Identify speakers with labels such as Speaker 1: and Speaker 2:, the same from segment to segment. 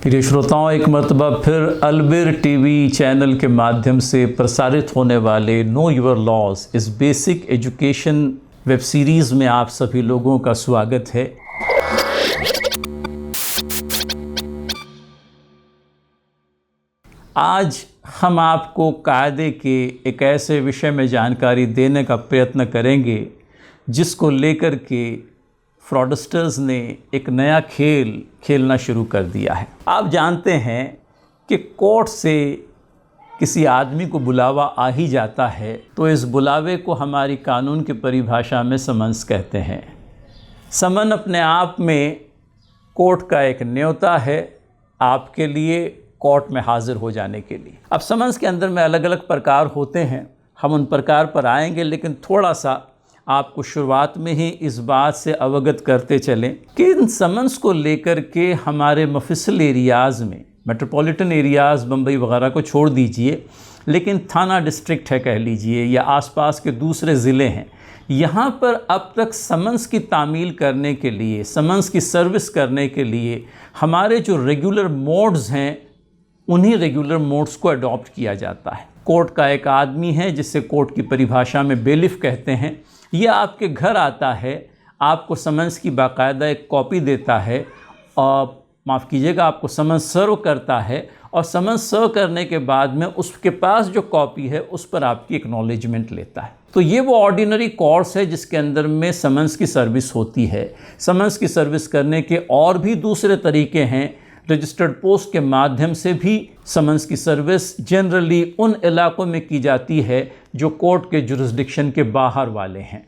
Speaker 1: प्रिय श्रोताओं, एक मरतबा फिर अलबिर टीवी चैनल के माध्यम से प्रसारित होने वाले नो योर लॉज इस बेसिक एजुकेशन वेब सीरीज़ में आप सभी लोगों का स्वागत है। आज हम आपको कायदे के एक ऐसे विषय में जानकारी देने का प्रयत्न करेंगे जिसको लेकर के फ्रॉडस्टर्स ने एक नया खेल खेलना शुरू कर दिया है। आप जानते हैं कि कोर्ट से किसी आदमी को बुलावा आ ही जाता है तो इस बुलावे को हमारी कानून की परिभाषा में समन्स कहते हैं। समन अपने आप में कोर्ट का एक न्योता है आपके लिए कोर्ट में हाजिर हो जाने के लिए। अब समन्स के अंदर में अलग अलग प्रकार होते हैं, हम उन प्रकार पर आएंगे, लेकिन थोड़ा सा आपको शुरुआत में ही इस बात से अवगत करते चलें कि इन समन्स को लेकर के हमारे मफिसल एरियाज़ में, मेट्रोपॉलिटन एरियाज़ बम्बई वगैरह को छोड़ दीजिए, लेकिन थाना डिस्ट्रिक्ट है कह लीजिए या आसपास के दूसरे ज़िले हैं, यहाँ पर अब तक समन्स की तामील करने के लिए, समन्स की सर्विस करने के लिए हमारे जो रेगुलर मोड्स हैं उन्हीं रेगुलर मोड्स को अडॉप्ट किया जाता है। कोर्ट का एक आदमी है जिसे कोर्ट की परिभाषा में बेलिफ कहते हैं, यह आपके घर आता है, आपको समन्स की बाकायदा एक कॉपी देता है और माफ़ कीजिएगा आपको समन्स सर्व करता है, और समन्स सर्व करने के बाद में उसके पास जो कॉपी है उस पर आपकी एक्नॉलेजमेंट लेता है। तो ये वो ऑर्डिनरी कोर्स है जिसके अंदर में समन्स की सर्विस होती है। समन्स की सर्विस करने के और भी दूसरे तरीके हैं। रजिस्टर्ड पोस्ट के माध्यम से भी समन्स की सर्विस जनरली उन इलाकों में की जाती है जो कोर्ट के जुरिस्डिक्शन के बाहर वाले हैं।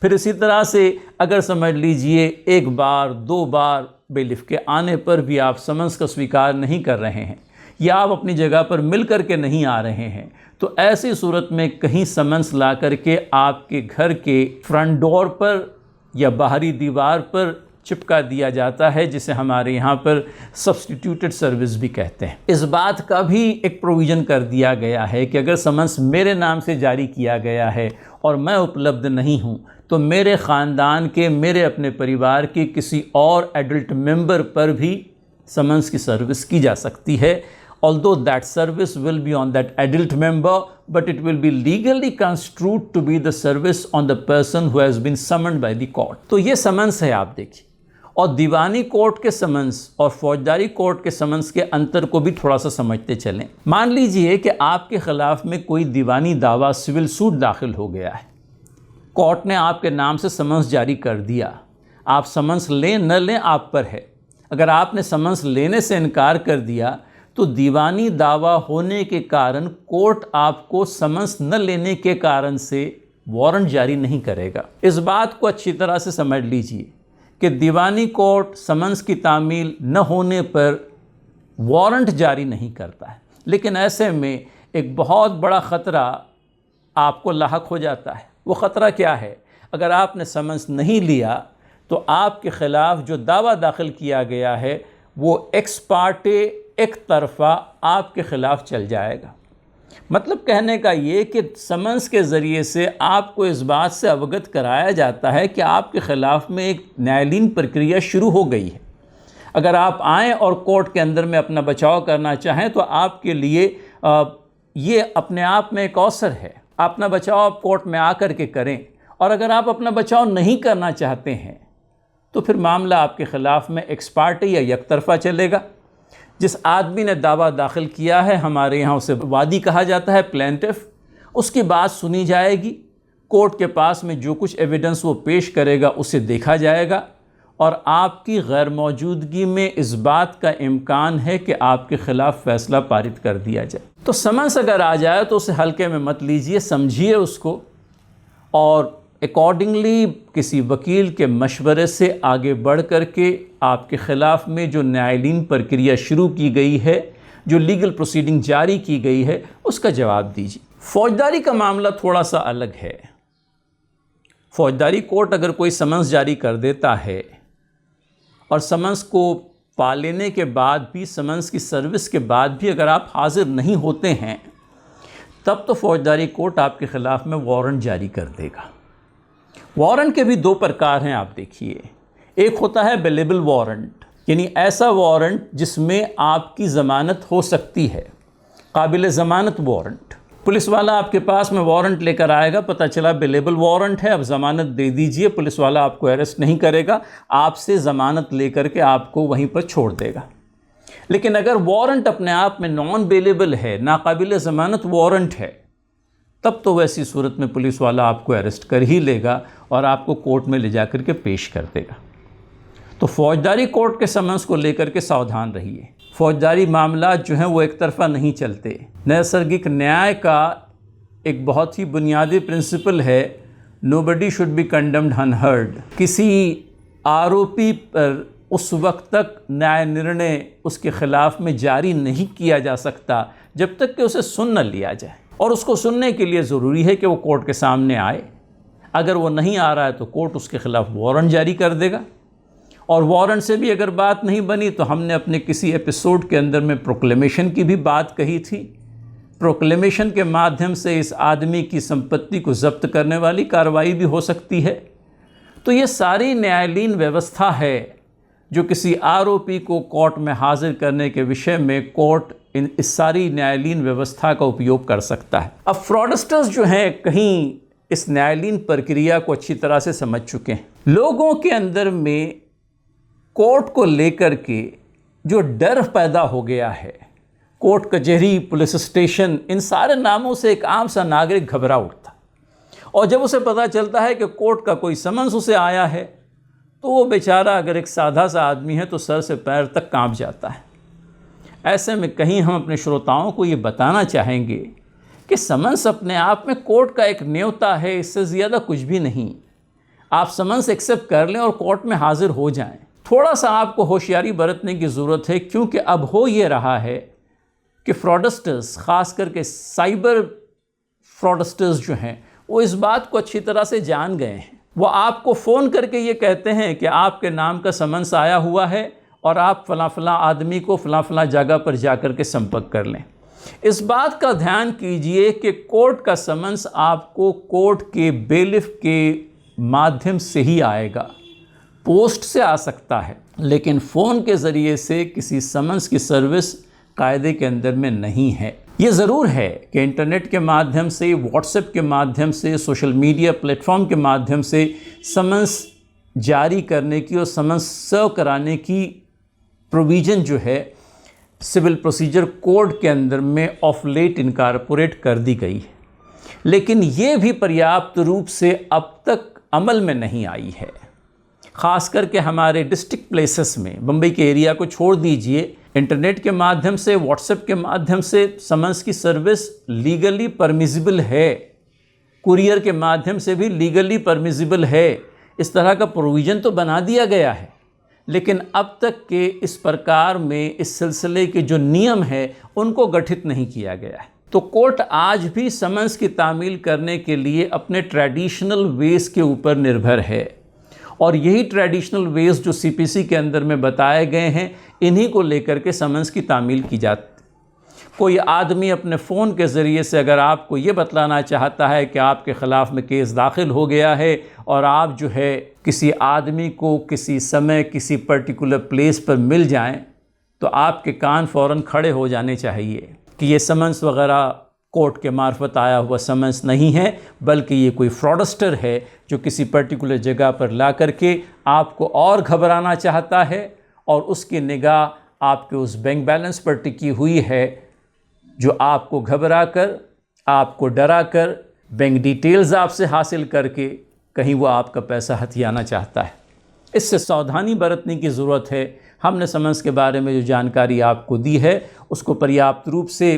Speaker 1: फिर इसी तरह से अगर समझ लीजिए एक बार दो बार बेलिफ के आने पर भी आप समन्स का स्वीकार नहीं कर रहे हैं या आप अपनी जगह पर मिल कर के नहीं आ रहे हैं, तो ऐसी सूरत में कहीं समन्स ला करके आपके घर के फ्रंट डोर पर या बाहरी दीवार पर चिपका दिया जाता है, जिसे हमारे यहाँ पर सब्स्टिट्यूटेड सर्विस भी कहते हैं। इस बात का भी एक प्रोविज़न कर दिया गया है कि अगर समन्स मेरे नाम से जारी किया गया है और मैं उपलब्ध नहीं हूँ तो मेरे ख़ानदान के, मेरे अपने परिवार के किसी और एडल्ट मेंबर पर भी समन्स की सर्विस की जा सकती है। Although that service will be on that adult member, but it will be legally construed to be the service on the person who has been summoned by the court. तो ये summons है आप देखिए। और दीवानी कोर्ट के summons और फौजदारी court के समन्स के अंतर को भी थोड़ा सा समझते चलें। मान लीजिए कि आपके ख़िलाफ़ में कोई दीवानी दावा, सिविल सूट दाखिल हो गया है, कोर्ट ने आपके नाम से समन्स जारी कर दिया। आप समन्स लें न लें आप पर है। अगर आपने समन्स लेने से इनकार कर दिया तो दीवानी दावा होने के कारण कोर्ट आपको समन्स न लेने के कारण से वारंट जारी नहीं करेगा। इस बात को अच्छी तरह से समझ लीजिए कि दीवानी कोर्ट समन्स की तामील न होने पर वारंट जारी नहीं करता है, लेकिन ऐसे में एक बहुत बड़ा ख़तरा आपको लाहक हो जाता है। वो ख़तरा क्या है? अगर आपने समन्स नहीं लिया तो आपके ख़िलाफ़ जो दावा दाखिल किया गया है वो एक्स पार्टे, एक तरफ़ा आपके ख़िलाफ़ चल जाएगा। मतलब कहने का ये कि समन्स के ज़रिए से आपको इस बात से अवगत कराया जाता है कि आपके ख़िलाफ़ में एक न्यायालयीन प्रक्रिया शुरू हो गई है। अगर आप आएँ और कोर्ट के अंदर में अपना बचाव करना चाहें तो आपके लिए ये अपने आप में एक अवसर है। अपना बचाव आप कोर्ट में आकर के करें, और अगर आप अपना बचाव नहीं करना चाहते हैं तो फिर मामला आपके ख़िलाफ़ में एक्स पार्टी या एक तरफ़ा चलेगा। जिस आदमी ने दावा दाखिल किया है, हमारे यहाँ उसे वादी कहा जाता है, प्लेंटिफ, उसकी बात सुनी जाएगी। कोर्ट के पास में जो कुछ एविडेंस वो पेश करेगा उसे देखा जाएगा, और आपकी गैर मौजूदगी में इस बात का इम्कान है कि आपके ख़िलाफ़ फ़ैसला पारित कर दिया जाए। तो समन्स अगर आ जाए तो उसे हल्के में मत लीजिए, समझिए उसको, और अकॉर्डिंगली किसी वकील के मशवरे से आगे बढ़ कर के आपके ख़िलाफ़ में जो न्यायालयीन प्रक्रिया शुरू की गई है, जो लीगल प्रोसीडिंग जारी की गई है, उसका जवाब दीजिए। फ़ौजदारी का मामला थोड़ा सा अलग है। फ़ौजदारी कोर्ट अगर कोई समन्स जारी कर देता है और समन्स को पा लेने के बाद भी, समन्स की सर्विस के बाद भी अगर आप हाज़िर नहीं होते हैं, तब तो फ़ौजदारी कोर्ट आपके ख़िलाफ़ में वारंट जारी कर देगा। वारंट के भी दो प्रकार हैं आप देखिए। एक होता है बेलेबल वारंट, यानी ऐसा वारंट जिसमें आपकी ज़मानत हो सकती है, काबिल ज़मानत वारंट। पुलिस वाला आपके पास में वारंट लेकर आएगा, पता चला अवेलेबल वारंट है, अब ज़मानत दे दीजिए, पुलिस वाला आपको अरेस्ट नहीं करेगा, आपसे ज़मानत लेकर के आपको वहीं पर छोड़ देगा। लेकिन अगर वारंट अपने आप में नॉन अवेलेबल है, नाकाबिल ज़मानत वारंट है, तब तो वैसी सूरत में पुलिस वाला आपको अरेस्ट कर ही लेगा और आपको कोर्ट में ले जाकर के पेश कर देगा। तो फौजदारी कोर्ट के समन्स को लेकर के सावधान रहिए। फौजदारी मामला जो हैं वो एक तरफ़ा नहीं चलते। नैसर्गिक न्याय का एक बहुत ही बुनियादी प्रिंसिपल है, nobody should be condemned unheard. किसी आरोपी पर उस वक्त तक न्याय निर्णय उसके ख़िलाफ़ में जारी नहीं किया जा सकता जब तक कि उसे सुन न लिया जाए, और उसको सुनने के लिए ज़रूरी है कि वो कोर्ट के सामने आए। अगर वो नहीं आ रहा है तो कोर्ट उसके ख़िलाफ़ वारंट जारी कर देगा, और वारंट से भी अगर बात नहीं बनी तो हमने अपने किसी एपिसोड के अंदर में प्रोक्लेमेशन की भी बात कही थी। प्रोक्लेमेशन के माध्यम से इस आदमी की संपत्ति को जब्त करने वाली कार्रवाई भी हो सकती है। तो ये सारी न्यायालयीन व्यवस्था है जो किसी आरोपी को कोर्ट में हाजिर करने के विषय में कोर्ट इस सारी न्यायालयीन व्यवस्था का उपयोग कर सकता है। अब फ्रॉडस्टर्स जो हैं कहीं इस न्यायालयीन प्रक्रिया को अच्छी तरह से समझ चुके हैं। लोगों के अंदर में कोर्ट को लेकर के जो डर पैदा हो गया है, कोर्ट कचहरी, पुलिस स्टेशन, इन सारे नामों से एक आम सा नागरिक घबरा उठता, और जब उसे पता चलता है कि कोर्ट का कोई समन्स उसे आया है तो वो बेचारा अगर एक सादा सा आदमी है तो सर से पैर तक कांप जाता है। ऐसे में कहीं हम अपने श्रोताओं को ये बताना चाहेंगे कि समन्स अपने आप में कोर्ट का एक न्योता है, इससे ज़्यादा कुछ भी नहीं। आप समन्स एक्सेप्ट कर लें और कोर्ट में हाजिर हो जाएं। थोड़ा सा आपको होशियारी बरतने की ज़रूरत है, क्योंकि अब हो ये रहा है कि फ्रॉडस्टर्स, ख़ास करके साइबर फ्रॉडस्टर्स जो हैं, वो इस बात को अच्छी तरह से जान गए हैं। वो आपको फ़ोन करके ये कहते हैं कि आपके नाम का समन्स आया हुआ है और आप फ़लाँ फ़लाँ आदमी को फ़लाँ फ़लाँ जगह पर जाकर के संपर्क कर लें। इस बात का ध्यान कीजिए कि कोर्ट का समन्स आपको कोर्ट के बेलिफ के माध्यम से ही आएगा। पोस्ट से आ सकता है, लेकिन फ़ोन के ज़रिए से किसी समन्स की सर्विस कायदे के अंदर में नहीं है। ये ज़रूर है कि इंटरनेट के माध्यम से, व्हाट्सएप के माध्यम से, सोशल मीडिया प्लेटफॉर्म के माध्यम से समन्स जारी करने की और समन्स सर्व कराने की प्रोविज़न जो है सिविल प्रोसीजर कोड के अंदर में ऑफ लेट इनकॉर्पोरेट कर दी गई है, लेकिन ये भी पर्याप्त रूप से अब तक अमल में नहीं आई है। ख़ास करके हमारे डिस्ट्रिक्ट प्लेसेस में, बम्बई के एरिया को छोड़ दीजिए, इंटरनेट के माध्यम से, व्हाट्सएप के माध्यम से समन्स की सर्विस लीगली परमिसिबल है, कुरियर के माध्यम से भी लीगली परमिसिबल है। इस तरह का प्रोविज़न तो बना दिया गया है, लेकिन अब तक के इस प्रकार में इस सिलसिले के जो नियम हैं उनको गठित नहीं किया गया है। तो कोर्ट आज भी समन्स की तामील करने के लिए अपने ट्रेडिशनल वेज के ऊपर निर्भर है, और यही ट्रेडिशनल वेज जो सीपीसी के अंदर में बताए गए हैं, इन्हीं को लेकर के समन्स की तामील की जाती। कोई आदमी अपने फ़ोन के ज़रिए से अगर आपको ये बतलाना चाहता है कि आपके ख़िलाफ़ में केस दाखिल हो गया है और आप जो है किसी आदमी को किसी समय किसी पर्टिकुलर प्लेस पर मिल जाएं, तो आपके कान फ़ौरन खड़े हो जाने चाहिए कि ये समन्स वग़ैरह कोर्ट के मार्फत आया हुआ समन्स नहीं है, बल्कि ये कोई फ्रॉडस्टर है जो किसी पर्टिकुलर जगह पर ला करके आपको और घबराना चाहता है, और उसकी निगाह आपके उस बैंक बैलेंस पर टिकी हुई है जो आपको घबरा कर, आपको डरा कर, बैंक डिटेल्स आपसे हासिल करके कहीं वो आपका पैसा हथियाना चाहता है। इससे सावधानी बरतने की ज़रूरत है। हमने समन्स के बारे में जो जानकारी आपको दी है उसको पर्याप्त रूप से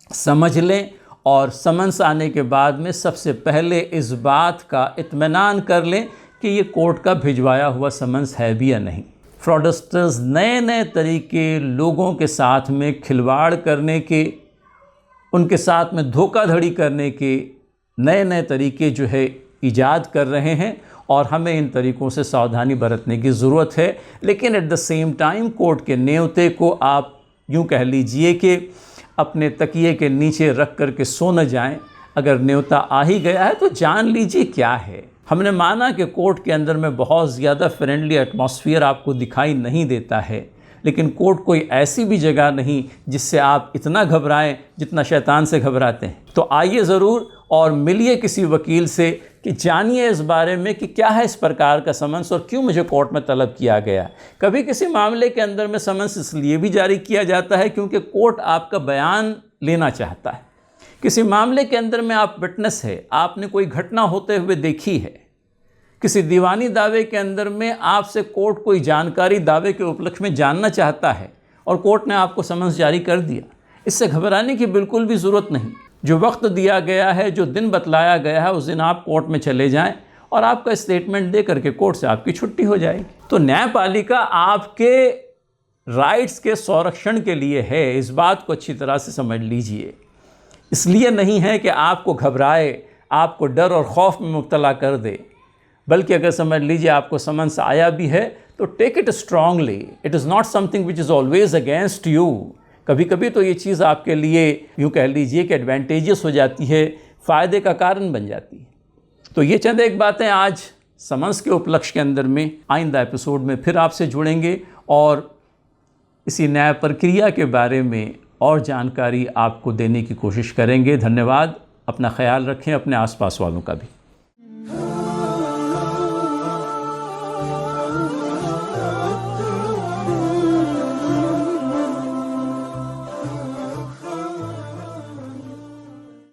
Speaker 1: समझ लें, और समन्स आने के बाद में सबसे पहले इस बात का इत्मीनान कर लें कि ये कोर्ट का भिजवाया हुआ समन्स है भी या नहीं। फ्रॉडस्टर्स नए नए तरीके लोगों के साथ में खिलवाड़ करने के, उनके साथ में धोखाधड़ी करने के नए नए तरीके जो है ईजाद कर रहे हैं, और हमें इन तरीक़ों से सावधानी बरतने की ज़रूरत है। लेकिन at the same time court के न्योते को आप यूँ कह लीजिए कि अपने तकिए के नीचे रख कर के सो न जाएं। अगर न्योता आ ही गया है तो जान लीजिए क्या है, हमने माना कि कोर्ट के अंदर में बहुत ज़्यादा फ्रेंडली एटमॉस्फेयर आपको दिखाई नहीं देता है, लेकिन कोर्ट कोई ऐसी भी जगह नहीं जिससे आप इतना घबराएं जितना शैतान से घबराते हैं। तो आइए ज़रूर और मिलिए किसी वकील से कि जानिए इस बारे में कि क्या है इस प्रकार का समन्स और क्यों मुझे कोर्ट में तलब किया गया। कभी किसी मामले के अंदर में समन्स इसलिए भी जारी किया जाता है क्योंकि कोर्ट आपका बयान लेना चाहता है। किसी मामले के अंदर में आप विटनेस है, आपने कोई घटना होते हुए देखी है। किसी दीवानी दावे के अंदर में आपसे कोर्ट कोई जानकारी दावे के उपलक्ष्य में जानना चाहता है और कोर्ट ने आपको समन्स जारी कर दिया। इससे घबराने की बिल्कुल भी ज़रूरत नहीं। जो वक्त दिया गया है, जो दिन बतलाया गया है, उस दिन आप कोर्ट में चले जाएं और आपका स्टेटमेंट दे करके कोर्ट से आपकी छुट्टी हो जाएगी। तो न्यायपालिका आपके राइट्स के संरक्षण के लिए है, इस बात को अच्छी तरह से समझ लीजिए। इसलिए नहीं है कि आपको घबराए, आपको डर और खौफ में मुब्तला कर दे, बल्कि अगर समझ लीजिए आपको समन्स आया भी है तो take it strongly. It is not something which is always against you. कभी कभी तो ये चीज़ आपके लिए यूँ कह लीजिए कि एडवांटेजियस हो जाती है, फ़ायदे का कारण बन जाती है। तो ये चंद एक बातें आज समन्स के उपलक्ष्य के अंदर में। आइंदा एपिसोड में फिर आपसे जुड़ेंगे और इसी न्याय प्रक्रिया के बारे में और जानकारी आपको देने की कोशिश करेंगे। धन्यवाद। अपना ख्याल रखें, अपने आसपास वालों का भी।